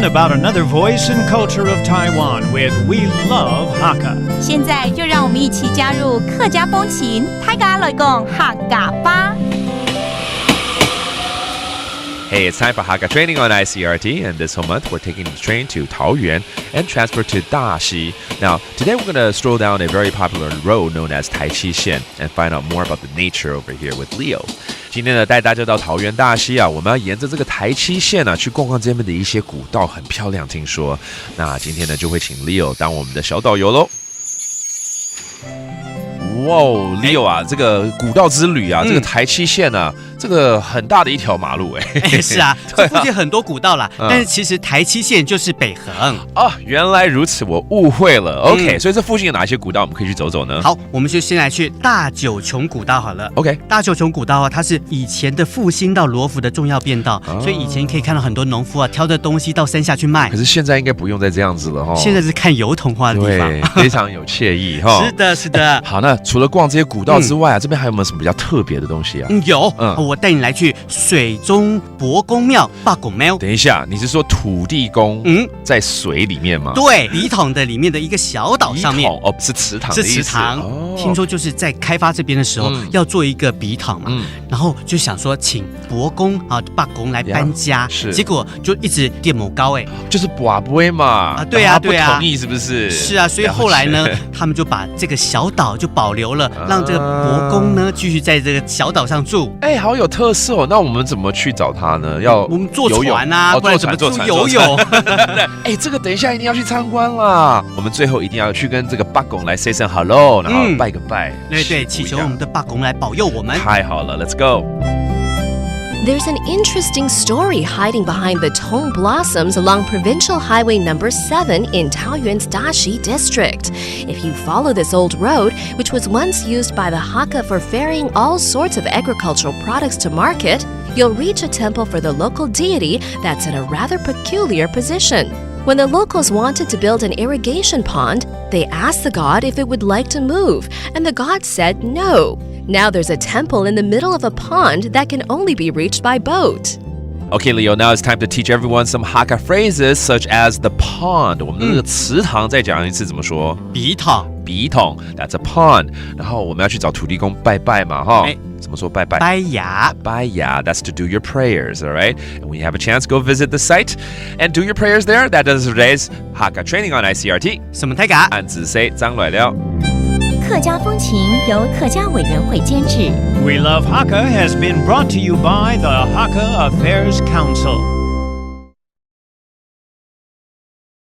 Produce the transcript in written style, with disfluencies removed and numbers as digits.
about another voice and culture of Taiwan with We Love Hakka. 现在就让我们一起加入客家风情，大家来讲客家吧。Hey, it's time for Hakka training on ICRT, and this whole month we're taking the train to Taoyuan and transfer to Daxi. Now, today we're going to stroll down a very popular road known as Taiqi Xian and find out more about the nature over here with Leo. 今天呢，带大家到桃园大溪啊，我们要沿着这个台七线啊，去逛逛这边的一些古道，很漂亮，听说。那今天呢，就会请 Leo 当我们的小导游喽。哇哦 ，Leo 啊，这个古道之旅啊，这个台七线啊，这个很大的一条马路哎。是啊，这附近很多古道啦，但是其实台七线就是北横。哦，原来如此，我误会了。OK，所以这附近有哪些古道我们可以去走走呢？好，我们就先来去大九琼古道好了。OK， 大九琼古道啊，它是以前的复兴到罗浮的重要便道，所以以前可以看到很多农夫啊挑着东西到山下去卖。可是现在应该不用再这样子了哈。现在是看油桐花的地方，对，非常有惬意哈。是的，是的。好，那除了逛这些古道之外啊，这边还有没有什么比较特别的东西啊？有，我带你来去水中伯公庙、八公庙。等一下，你是说土地公在水里面吗？对，笔筒的里面的一个小岛上面。哦，是池塘的意思。是池塘。听说就是在开发这边的时候要做一个笔筒嘛，然后就想说请伯公啊、八公来搬家，结果就一直垫某高哎，就是拔杯嘛。对啊，对啊，不同意是不是？是啊，所以后来呢，他们就把这个小岛就保留了，让这个伯公呢继续在这个小岛上住。哎，好有特色哦！那我们怎么去找他呢？要我们坐船啊，不然怎么出游泳？哎，这个等一下一定要去参观啦！我们最后一定要去跟这个八公来 say 声 hello， 然后拜个拜。对，祈求我们的八公来保佑我们。太好了 ，Let's go。There's an interesting story hiding behind the Tong blossoms along Provincial Highway Number 7 in Taoyuan's Daxi district. If you follow this old road, which was once used by the Hakka for ferrying all sorts of agricultural products to market, you'll reach a temple for the local deity that's in a rather peculiar position. When the locals wanted to build an irrigation pond, they asked the god if it would like to move, and the god said no. Now there's a temple in the middle of a pond that can only be reached by boat. Okay, Leo, now it's time to teach everyone some Hakka phrases such as the pond. 我们的这个池塘再讲一次怎么说？笔筒。笔筒 ，that's a pond. 然后我们要去找土地公拜拜嘛，哈。怎么说拜拜？拜牙。拜牙 ，that's to do your prayers, all right? And when you have a chance, go visit the site and do your prayers there. That is today's Hakka training on ICRT. 什么太嘎？按字 say 张来了。客家风情由客家委员会监制。 We Love Hakka has been brought to you by the Hakka Affairs Council.